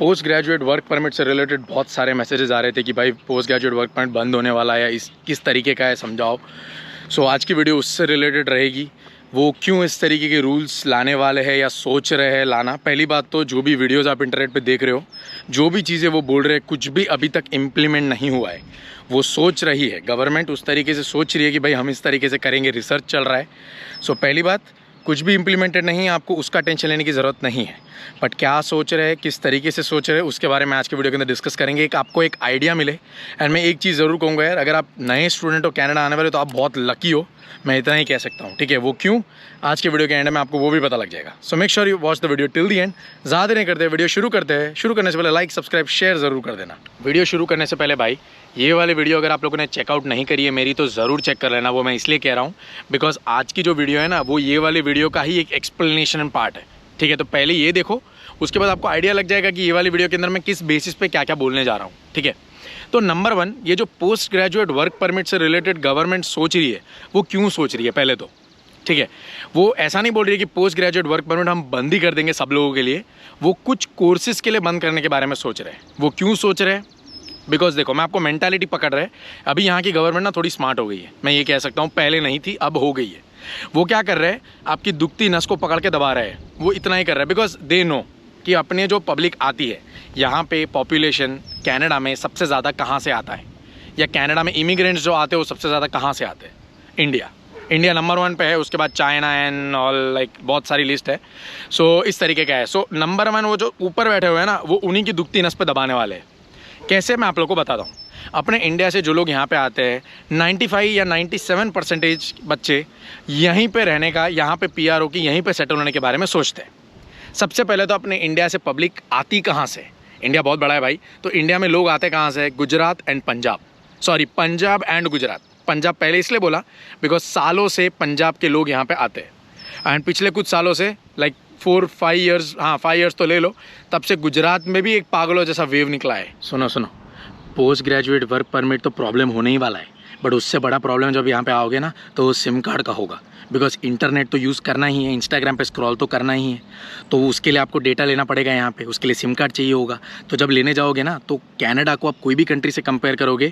Post graduate work permit से related बहुत सारे मैसेजेस आ रहे थे कि भाई पोस्ट ग्रेजुएट वर्क परमिट बंद होने वाला है, इस किस तरीके का है समझाओ। सो आज की वीडियो उससे रिलेटेड रहेगी, वो क्यों इस तरीके के रूल्स लाने वाले हैं या सोच रहे हैं लाना। पहली बात तो जो भी वीडियोस आप इंटरनेट पे देख रहे हो, जो भी चीज़ें वो बोल रहे हैं, कुछ भी अभी तक इम्प्लीमेंट नहीं हुआ है। वो सोच रही है, गवर्नमेंट उस तरीके से सोच रही है कि भाई हम इस तरीके से करेंगे, रिसर्च चल रहा है। सो पहली बात, कुछ भी इम्प्लीमेंटेड नहीं है, आपको उसका टेंशन लेने की ज़रूरत नहीं है। बट क्या सोच रहे हैं, किस तरीके से सोच रहे हैं, उसके बारे में आज के वीडियो के अंदर डिस्कस करेंगे, एक आपको एक आइडिया मिले। एंड मैं एक चीज़ ज़रूर कहूँगा यार, अगर आप नए स्टूडेंट हो, कनाडा आने वाले, तो आप बहुत लकी हो, मैं इतना ही कह सकता हूँ। ठीक है, वो क्यों, आज के वीडियो के एंड में आपको वो भी पता लग जाएगा। So make sure you watch the video till the end. ज़्यादा नहीं करते, वीडियो शुरू करते हैं। शुरू करने से पहले लाइक, सब्सक्राइब, शेयर ज़रूर कर देना। वीडियो शुरू करने से पहले भाई, ये वाली वीडियो अगर आप लोगों ने चेकआउट नहीं करी है मेरी, तो ज़रूर चेक कर लेना। वो मैं इसलिए कह रहा हूँ बिकॉज आज की जो वीडियो है ना, वो ये वाली वीडियो का ही एक एक्सप्लेनेशन पार्ट है। ठीक है, तो पहले ये देखो, उसके बाद आपको आइडिया लग जाएगा कि ये वाली वीडियो के अंदर मैं किस बेसिस पे क्या क्या बोलने जा रहा हूँ। ठीक है, तो नंबर 1, ये जो पोस्ट ग्रेजुएट वर्क परमिट से रिलेटेड गवर्नमेंट सोच रही है, वो क्यों सोच रही है पहले तो। ठीक है, वो ऐसा नहीं बोल रही है कि पोस्ट ग्रेजुएट वर्क परमिट हम बंद ही कर देंगे सब लोगों के लिए। वो कुछ कोर्सेज के लिए बंद करने के बारे में सोच रहे हैं। वो क्यों सोच रहे हैं, बिकॉज देखो, मैं आपको मेंटालिटी पकड़ रहा है। अभी यहाँ की गवर्नमेंट ना थोड़ी स्मार्ट हो गई है, मैं ये कह सकता हूँ, पहले नहीं थी, अब हो गई है। वो क्या कर रहे हैं, आपकी दुखती नस को पकड़ के दबा रहे हैं। वो इतना ही कर रहे हैं बिकॉज दे नो कि अपने जो पब्लिक आती है यहाँ पे, पॉपुलेशन कनाडा में सबसे ज़्यादा कहाँ से आता है, या कनाडा में इमिग्रेंट्स जो आते हैं वो सबसे ज़्यादा कहाँ से आते हैं, इंडिया नंबर 1 पे है, उसके बाद चाइना एंड ऑल, लाइक बहुत सारी लिस्ट है। सो इस तरीके का है। सो नंबर 1 वो जो ऊपर बैठे हुए हैं ना, वो उन्हीं की दुखती नस पे दबाने वाले हैं। कैसे, मैं आप लोगों को बताता हूँ। अपने इंडिया से जो लोग यहाँ पे आते हैं, 95 या 97% बच्चे यहीं पे रहने का, यहाँ पे PR की यहीं पे सेटल होने के बारे में सोचते हैं। सबसे पहले तो अपने इंडिया से पब्लिक आती कहाँ से, इंडिया बहुत बड़ा है भाई, तो इंडिया में लोग आते कहाँ से, Gujarat and Punjab, sorry Punjab and Gujarat. Punjab पहले इसलिए बोला बिकॉज सालों से पंजाब के लोग यहाँ पे आते हैं। एंड पिछले कुछ सालों से, लाइक 4-5 ईयर्स, हाँ 5 ईयर्स तो ले लो, तब से गुजरात में भी एक पागलों जैसा वेव निकला है। सुनो, पोस्ट ग्रेजुएट वर्क परमिट तो प्रॉब्लम होने ही वाला है, बट उससे बड़ा प्रॉब्लम जब यहाँ पे आओगे ना, तो सिम कार्ड का होगा। बिकॉज इंटरनेट तो यूज़ करना ही है, इंस्टाग्राम पे स्क्रॉल तो करना ही है, तो उसके लिए आपको डेटा लेना पड़ेगा यहाँ पे, उसके लिए सिम कार्ड चाहिए होगा। तो जब लेने जाओगे ना, तो कनाडा को आप कोई भी कंट्री से कंपेयर करोगे,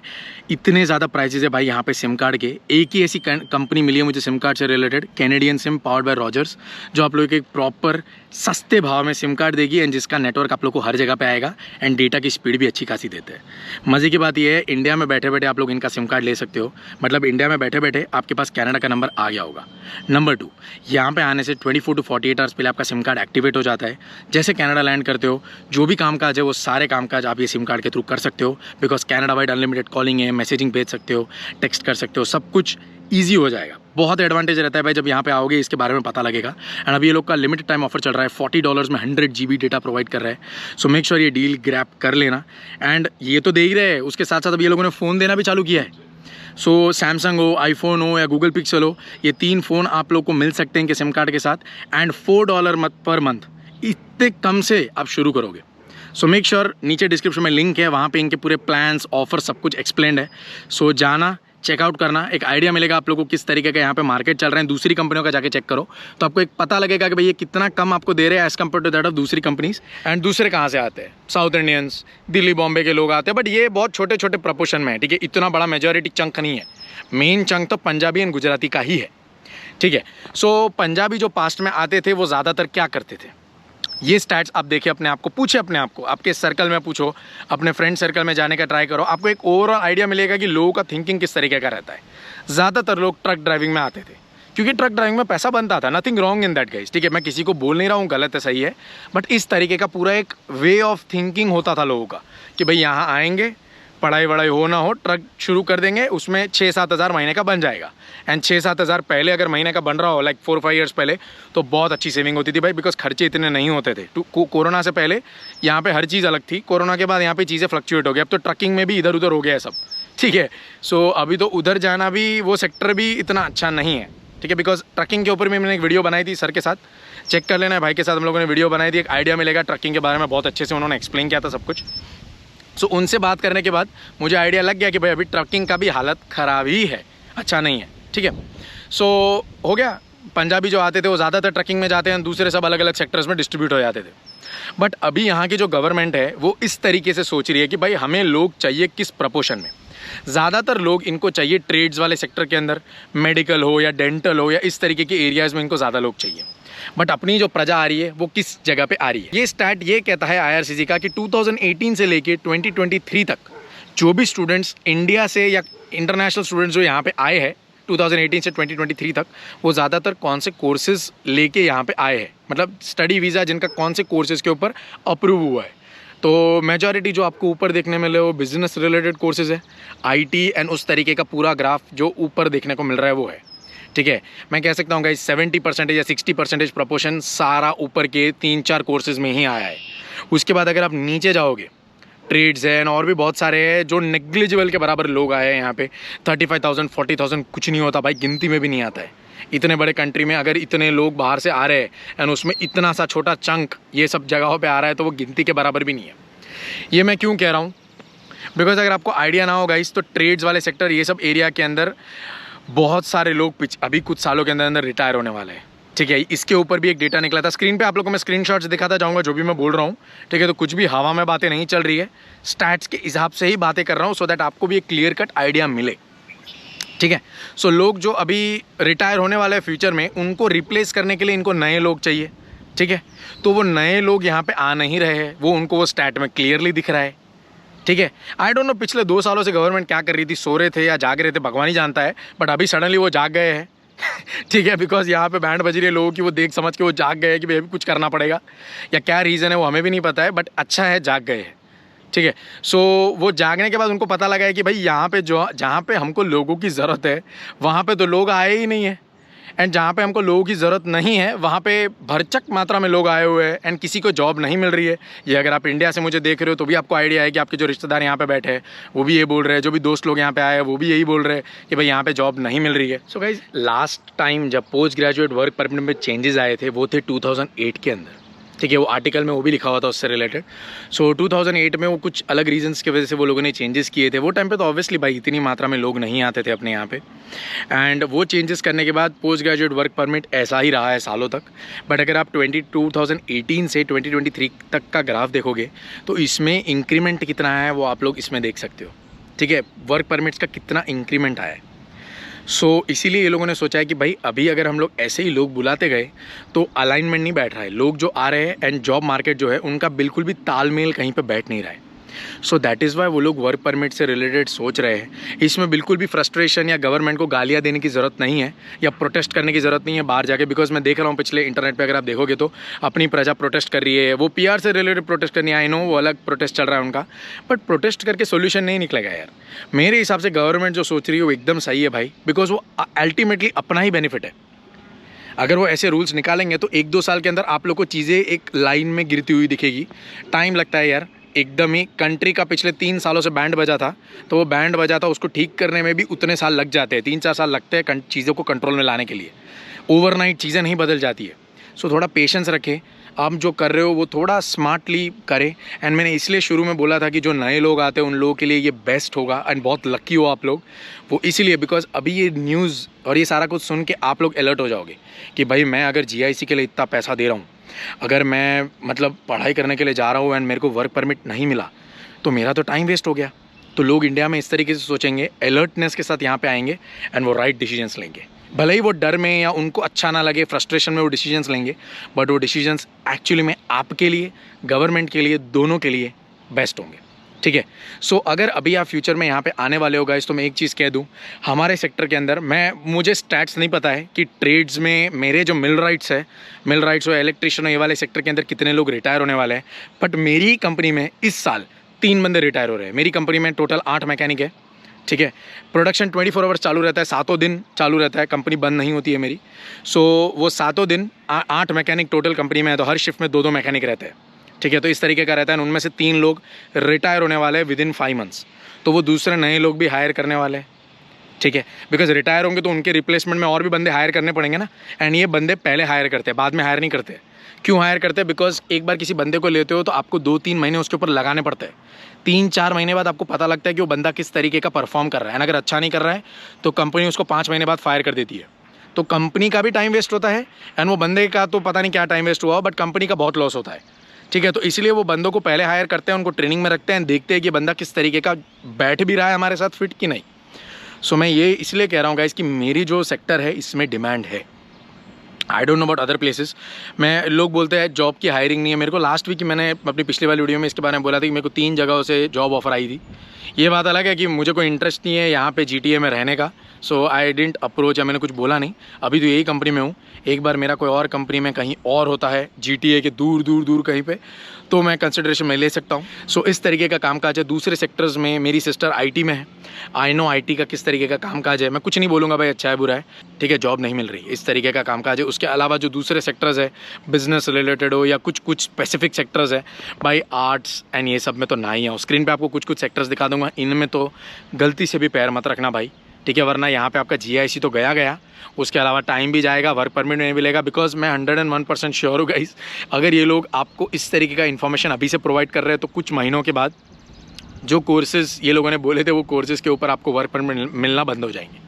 इतने ज़्यादा प्राइसेस है भाई यहाँ पे सिम कार्ड के। एक ही ऐसी कंपनी मिली है मुझे सिम कार्ड से related, Canadian SIM powered by Rogers, जो आप लोगों को एक प्रॉपर सस्ते भाव में सिम कार्ड देगी एंड जिसका नेटवर्क आप लोग को हर जगह पे आएगा एंड डेटा की स्पीड भी अच्छी खासी देते हैं। मज़े की बात यह है, इंडिया में बैठे बैठे आप लोग इनका सिम कार्ड ले सकते हो, मतलब इंडिया में बैठे बैठे आपके पास कनाडा का नंबर आ गया होगा। नंबर 2, यहाँ पे आने से 24 to 48 आवर्स पहले आपका सिम कार्ड एक्टिवेट हो जाता है। जैसे कनाडा लैंड करते हो, जो भी कामकाज है वो सारे कामकाज आप ये सिम कार्ड के थ्रू कर सकते हो। Because Canada wide unlimited calling है, मैसेजिंग भेज सकते हो, टेक्स्ट कर सकते हो, सब कुछ ईजी हो जाएगा। बहुत एडवांटेज रहता है भाई, जब यहाँ पे आओगे इसके बारे में पता लगेगा। एंड अभी ये लोग का लिमिटेड टाइम ऑफर चल रहा है, $40 में 100 GB डेटा प्रोवाइड कर रहा है। सो मेक श्योर ये डील ग्रैब कर लेना। एंड ये तो दे ही रहे हैं, उसके साथ साथ अब ये लोगों ने फ़ोन देना भी चालू किया है। सो सैमसंग हो, आईफोन हो या गूगल पिक्सल हो, ये 3 फ़ोन आप लोग को मिल सकते हैं इनके सिम कार्ड के साथ। एंड $4 पर मंथ, इतने कम से आप शुरू करोगे। सो मेक श्योर, नीचे डिस्क्रिप्शन में लिंक है, वहाँ पे इनके पूरे प्लान्स, ऑफर, सब कुछ एक्सप्लेन्ड है। सो जाना, चेकआउट करना, एक आइडिया मिलेगा आप लोगों को किस तरीके का यहाँ पे मार्केट चल रहा है। दूसरी कंपनियों का जाके चेक करो तो आपको एक पता लगेगा कि भाई ये कितना कम आपको दे रहे हैं as compare to that of दूसरी कंपनीज। एंड दूसरे कहाँ से आते हैं, साउथ इंडियंस, दिल्ली बॉम्बे के लोग आते हैं, बट ये बहुत छोटे छोटे प्रपोर्शन में है। ठीक है, इतना बड़ा मेजॉरिटी चंक नहीं है, मेन चंक तो पंजाबी एंड गुजराती का ही है। ठीक है, सो पंजाबी जो पास्ट में आते थे वो ज़्यादातर क्या करते थे, ये स्टैट्स आप देखिए, अपने आप को पूछे, अपने आप को आपके सर्कल में पूछो, अपने फ्रेंड सर्कल में जाने का ट्राई करो, आपको एक ओवरऑल आइडिया मिलेगा कि लोगों का थिंकिंग किस तरीके का रहता है। ज़्यादातर लोग ट्रक ड्राइविंग में आते थे क्योंकि ट्रक ड्राइविंग में पैसा बनता था, nothing wrong in that guys. ठीक है, मैं किसी को बोल नहीं रहा हूँ गलत है सही है, बट इस तरीके का पूरा एक वे ऑफ थिंकिंग होता था लोगों का कि भाई यहाँ आएंगे, पढ़ाई वढ़ाई हो ना हो, ट्रक शुरू कर देंगे, उसमें 6-7 हज़ार महीने का बन जाएगा। एंड 6-7 हज़ार पहले अगर महीने का बन रहा हो, लाइक 4-5 ईयर्स पहले, तो बहुत अच्छी सेविंग होती थी भाई, बिकॉज खर्चे इतने नहीं होते थे। कोरोना से पहले यहाँ पे हर चीज़ अलग थी, कोरोना के बाद यहाँ पे चीज़ें फ्लक्चुएट हो गई। अब तो ट्रकिंग में भी इधर उधर हो गया है सब। ठीक है, सो अभी तो उधर जाना भी, वो सेक्टर भी इतना अच्छा नहीं है। ठीक है, बिकॉज ट्रकिंग के ऊपर भी मैंने एक वीडियो बनाई थी सर के साथ, चेक कर लेना है, भाई के साथ हम लोगों ने वीडियो बनाई थी, एक आइडिया मिलेगा ट्रकिंग के बारे में, बहुत अच्छे से उन्होंने एक्सप्लेन किया था सब कुछ। सो उनसे बात करने के बाद मुझे आइडिया लग गया कि भाई अभी ट्रकिंग का भी हालत ख़राब ही है, अच्छा नहीं है। ठीक है, सो हो गया, पंजाबी जो आते थे वो ज़्यादातर ट्रकिंग में जाते हैं, दूसरे सब अलग अलग सेक्टर्स में डिस्ट्रीब्यूट हो जाते थे। बट अभी यहाँ की जो गवर्नमेंट है वो इस तरीके से सोच रही है कि भाई हमें लोग चाहिए किस प्रपोर्शन में। ज़्यादातर लोग इनको चाहिए ट्रेड्स वाले सेक्टर के अंदर, मेडिकल हो या डेंटल हो या इस तरीके के एरियाज़ में इनको ज़्यादा लोग चाहिए। बट अपनी जो प्रजा आ रही है वो किस जगह पे आ रही है। ये स्टैट ये कहता है IRCC का कि 2018 से लेके 2023 तक जो भी स्टूडेंट्स इंडिया से या इंटरनेशनल स्टूडेंट्स जो यहाँ पे आए हैं 2018 से 2023 तक, वो ज़्यादातर कौन से कोर्सेज़ लेके यहाँ पे आए हैं, मतलब स्टडी वीज़ा जिनका कौन से कोर्सेज़ के ऊपर अप्रूव हुआ है। तो मेजॉरिटी जो आपको ऊपर देखने मिले वो बिजनेस रिलेटेड कोर्सेज़ है, IT एंड उस तरीके का पूरा ग्राफ जो ऊपर देखने को मिल रहा है वो है। ठीक है, मैं कह सकता हूँ गाइस 70% या 60% प्रपोर्शन सारा ऊपर के 3-4 कोर्सेज़ में ही आया है। उसके बाद अगर आप नीचे जाओगे, ट्रेड्स हैं और भी बहुत सारे हैं जो नेग्लिजिबल के बराबर लोग आए हैं यहाँ पे। 35,000 40,000 कुछ नहीं होता भाई, गिनती में भी नहीं आता है। इतने बड़े कंट्री में अगर इतने लोग बाहर से आ रहे हैं एंड उसमें इतना सा छोटा चंक ये सब जगहों पे आ रहा है तो वो गिनती के बराबर भी नहीं है। ये मैं क्यों कह रहा हूँ, बिकॉज अगर आपको आइडिया ना हो गाइस तो ट्रेड्स वाले सेक्टर ये सब एरिया के अंदर बहुत सारे लोग अभी कुछ सालों के अंदर अंदर रिटायर होने वाले हैं। ठीक है, इसके ऊपर भी एक डेटा निकला था, स्क्रीन पे आप लोगों को मैं स्क्रीनशॉट्स दिखाता जाऊंगा जो भी मैं बोल रहा हूँ। ठीक है, तो कुछ भी हवा में बातें नहीं चल रही है, स्टैट्स के हिसाब से ही बातें कर रहा हूँ सो दैट आपको भी एक क्लियर कट आइडिया मिले। ठीक है, सो लोग जो अभी रिटायर होने वाले हैं फ्यूचर में, उनको रिप्लेस करने के लिए इनको नए लोग चाहिए। ठीक है, तो वो नए लोग यहाँ पे आ नहीं रहे हैं, वो उनको वो स्टैट में क्लियरली दिख रहा है। ठीक है, आई डोंट नो पिछले 2 सालों से गवर्नमेंट क्या कर रही थी, सो रहे थे या जाग रहे थे भगवान ही जानता है, बट अभी सडनली वो जाग गए हैं। ठीक है, बिकॉज यहाँ पे बैंड बज रही है लोगों की, वो देख समझ के वो जाग गए हैं कि भाई अभी कुछ करना पड़ेगा, या क्या रीज़न है वो हमें भी नहीं पता है, बट अच्छा है जाग गए हैं। ठीक है, सो वो जागने के बाद उनको पता लगा है कि भाई यहाँ पे जो जहाँ पे हमको लोगों की ज़रूरत है वहाँ पे तो लोग आए ही नहीं है, एंड जहाँ पे हमको लोगों की ज़रूरत नहीं है वहाँ पे भरचक मात्रा में लोग आए हुए हैं एंड किसी को जॉब नहीं मिल रही है। ये अगर आप इंडिया से मुझे देख रहे हो तो भी आपको आइडिया है कि आपके जो रिश्तेदार यहाँ पे बैठे हैं वो भी ये बोल रहे हैं, जो भी दोस्त लोग यहाँ पे आए हैं वो भी यही बोल रहे हैं कि भाई यहाँ पे जॉब नहीं मिल रही है। सो गाइस, लास्ट टाइम जब पोस्ट ग्रेजुएट वर्क परमिट में चेंजेस आए थे वो थे 2008 के अंदर। ठीक है, वो आर्टिकल में वो भी लिखा हुआ था उससे रिलेटेड। सो 2008 में वो कुछ अलग रीजंस की वजह से वो लोगों ने चेंजेस किए थे। वो टाइम पे तो ऑब्वियसली भाई इतनी मात्रा में लोग नहीं आते थे अपने यहाँ पे, एंड वो चेंजेस करने के बाद पोस्ट ग्रेजुएट वर्क परमिट ऐसा ही रहा है सालों तक। बट अगर आप 2018 से 2023 तक का ग्राफ देखोगे तो इसमें इंक्रीमेंट कितना है वो आप लोग इसमें देख सकते हो। ठीक है, वर्क परमिट्स का कितना इंक्रीमेंट आया है। सो इसीलिए ये लोगों ने सोचा है कि भाई अभी अगर हम लोग ऐसे ही लोग बुलाते गए तो अलाइनमेंट नहीं बैठ रहा है, लोग जो आ रहे हैं एंड जॉब मार्केट जो है उनका बिल्कुल भी तालमेल कहीं पे बैठ नहीं रहा है। सो दैट इज़ वाई वो लोग वर्क परमिट से रिलेटेड सोच रहे हैं। इसमें बिल्कुल भी फ्रस्ट्रेशन या गवर्नमेंट को गालियाँ देने की ज़रूरत नहीं है या प्रोटेस्ट करने की ज़रूरत नहीं है बाहर जाके, बिकॉज मैं देख रहा हूँ पिछले इंटरनेट पे अगर आप देखोगे तो अपनी प्रजा प्रोटेस्ट कर रही है। वो PR से रिलेटेड प्रोटेस्ट करनी है, आई नो वो अलग प्रोटेस्ट चल रहा है उनका, बट प्रोटेस्ट करके सोल्यूशन नहीं निकलेगा यार। मेरे हिसाब से गवर्नमेंट जो सोच रही है वो एकदम सही है भाई, बिकॉज वो अल्टीमेटली अपना ही बेनिफिट है। अगर वो ऐसे रूल्स निकालेंगे तो 1-2 साल के अंदर आप लोग को चीज़ें एक लाइन में गिरती हुई दिखेगी। टाइम लगता है यार, एकदम ही कंट्री का पिछले 3 सालों से बैंड बजा था तो वो बैंड बजा था, उसको ठीक करने में भी उतने साल लग जाते हैं, 3-4 साल लगते हैं चीज़ों को कंट्रोल में लाने के लिए। ओवरनाइट चीज़ें नहीं बदल जाती है। सो थोड़ा पेशेंस रखें, आप जो कर रहे हो वो थोड़ा स्मार्टली करें। एंड मैंने इसलिए शुरू में बोला था कि जो नए लोग आते हैं उन लोगों के लिए ये बेस्ट होगा एंड बहुत लकी हो आप लोग, वो इसीलिए बिकॉज अभी ये न्यूज़ और ये सारा कुछ सुन के आप लोग अलर्ट हो जाओगे कि भाई मैं अगर GIC के लिए इतना पैसा दे रहा हूँ, अगर मैं मतलब पढ़ाई करने के लिए जा रहा हूँ एंड मेरे को वर्क परमिट नहीं मिला तो मेरा तो टाइम वेस्ट हो गया। तो लोग इंडिया में इस तरीके से सोचेंगे, अलर्टनेस के साथ यहाँ पे आएंगे एंड वो राइट डिसीजंस लेंगे। भले ही वो डर में या उनको अच्छा ना लगे, फ्रस्ट्रेशन में वो डिसीजंस लेंगे, बट वो डिसीजंस एक्चुअली में आपके लिए, गवर्नमेंट के लिए, दोनों के लिए बेस्ट होंगे। ठीक है, सो अगर अभी आप फ्यूचर में यहाँ पे आने वाले हो गाइस तो मैं एक चीज़ कह दूँ, हमारे सेक्टर के अंदर मुझे स्टैट्स नहीं पता है कि ट्रेड्स में मेरे जो मिल राइट्स हो, इलेक्ट्रिशियन हो, ये वाले सेक्टर के अंदर कितने लोग रिटायर होने वाले हैं। बट मेरी कंपनी में इस साल 3 बंदे रिटायर हो रहे हैं। मेरी कंपनी में टोटल 8 मैकेनिक है। ठीक है, प्रोडक्शन 24 आवर्स चालू रहता है, 7 दिन चालू रहता है, कंपनी बंद नहीं होती है मेरी। सो वो 7 दिन 8 मैकेनिक टोटल कंपनी में है, तो हर शिफ्ट में 2-2 मैकेनिक रहते हैं। ठीक है, तो इस तरीके का रहता है। उनमें से 3 लोग रिटायर होने वाले हैं विदिन 5 मंथ्स, तो वो दूसरे नए लोग भी हायर करने वाले हैं। ठीक है, बिकॉज रिटायर होंगे तो उनके रिप्लेसमेंट में और भी बंदे हायर करने पड़ेंगे ना, एंड ये बंदे पहले हायर करते हैं, बाद में हायर नहीं करते। क्यों हायर करते हैं? बिकॉज एक बार किसी बंदे को लेते हो तो आपको 2-3 महीने उसके ऊपर लगाने पड़ते हैं। 3-4 महीने बाद आपको पता लगता है कि वो बंदा किस तरीके का परफॉर्म कर रहा है, एंड अगर अच्छा नहीं कर रहा है तो कंपनी उसको 5 महीने बाद फायर कर देती है। तो कंपनी का भी टाइम वेस्ट होता है एंड वो बंदे का तो पता नहीं क्या टाइम वेस्ट हुआ, बट कंपनी का बहुत लॉस होता है। ठीक है, तो इसलिए वो बंदों को पहले हायर करते हैं, उनको ट्रेनिंग में रखते हैं, देखते हैं कि बंदा किस तरीके का बैठ भी रहा है हमारे साथ फिट कि नहीं। सो मैं ये इसलिए कह रहा हूँ गाइस कि मेरी जो सेक्टर है इसमें डिमांड है। I don't know about other places. मैं लोग बोलते हैं जॉब की हायरिंग नहीं है। मेरे को लास्ट वीक मैंने अपनी पिछली वाली वीडियो में इसके बारे में बोला था कि मेरे को 3 जगहों से जॉब ऑफर आई थी। ये बात अलग है कि मुझे कोई इंटरेस्ट नहीं है यहाँ पे GTA में रहने का, सो आई डिडंट अप्रोच या मैंने कुछ बोला नहीं। अभी तो यही कंपनी में हूँ। एक बार मेरा कोई और कंपनी में कहीं और होता है GTA के दूर दूर दूर कहीं पे, तो मैं कंसिडरेशन में ले सकता हूँ। सो इस तरीके का कामकाज है। दूसरे सेक्टर्स में मेरी सिस्टर IT में है, आई नो IT का किस तरीके का कामकाज है। मैं कुछ नहीं बोलूँगा भाई अच्छा है बुरा है, ठीक है, जॉब नहीं मिल रही, इस तरीके का कामकाज है। उसके अलावा जो दूसरे सेक्टर्स है, बिजनेस रिलेटेड हो या कुछ स्पेसिफिक सेक्टर्स है भाई, आर्ट्स एंड ये सब में तो ना ही है। स्क्रीन पे आपको कुछ सेक्टर्स दिखा दूंगा, इनमें तो गलती से भी पैर मत रखना भाई, ठीक है, वरना यहाँ पे आपका GIC तो गया, उसके अलावा टाइम भी जाएगा, वर्क परमिट नहीं मिलेगा। बिकॉज मैं 101% श्योर हूँ गाइस, अगर ये लोग आपको इस तरीके का इन्फॉर्मेशन अभी से प्रोवाइड कर रहे हैं तो कुछ महीनों के बाद जो कोर्सेज ये लोगों ने बोले थे वो कोर्सेज के ऊपर आपको वर्क परमिट मिलना बंद हो जाएंगे।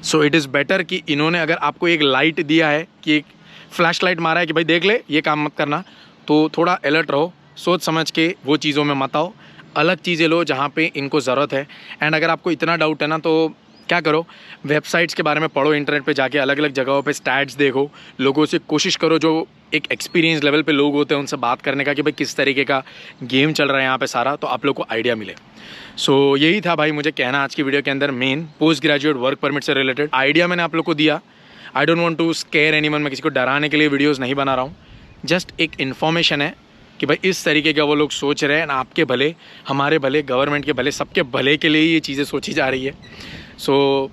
सो इट इज़ बेटर कि इन्होंने अगर आपको एक लाइट दिया है, कि एक फ्लैश लाइट मारा है कि भाई देख ले ये काम मत करना, तो थोड़ा अलर्ट रहो, सोच समझ के वो चीज़ों में मत आओ, अलग चीज़ें लो जहाँ पे इनको ज़रूरत है। एंड अगर आपको इतना डाउट है ना तो क्या करो, वेबसाइट्स के बारे में पढ़ो, इंटरनेट पे जाके अलग अलग जगहों पे स्टैट्स देखो, लोगों से कोशिश करो जो एक एक्सपीरियंस लेवल पे लोग होते हैं उनसे बात करने का कि भाई किस तरीके का गेम चल रहा है यहाँ पे सारा, तो आप लोग को आइडिया मिले। सो यही था भाई मुझे कहना आज की वीडियो के अंदर, main post graduate work permit से रिलेटेड आइडिया मैंने आप लोग को दिया। I don't want to scare anyone, मैं किसी को डराने के लिए वीडियोज़ नहीं बना रहा हूँ, जस्ट एक इन्फॉर्मेशन है कि भाई इस तरीके का वो लोग सोच रहे हैं, आपके भले, हमारे भले, गवर्नमेंट के भले, सबके भले के लिए ये चीज़ें सोची जा रही है। सो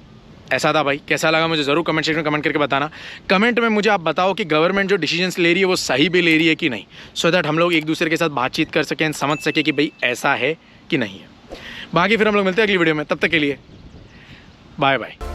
ऐसा था भाई, कैसा लगा मुझे ज़रूर कमेंट सेक्शन में कमेंट करके बताना। कमेंट में मुझे आप बताओ कि गवर्नमेंट जो डिसीजंस ले रही है वो सही भी ले रही है कि नहीं, सो दैट हम लोग एक दूसरे के साथ बातचीत कर सकें, समझ सकें कि भाई ऐसा है कि नहीं है। बाकी फिर हम लोग मिलते हैं अगली वीडियो में, तब तक के लिए बाय बाय।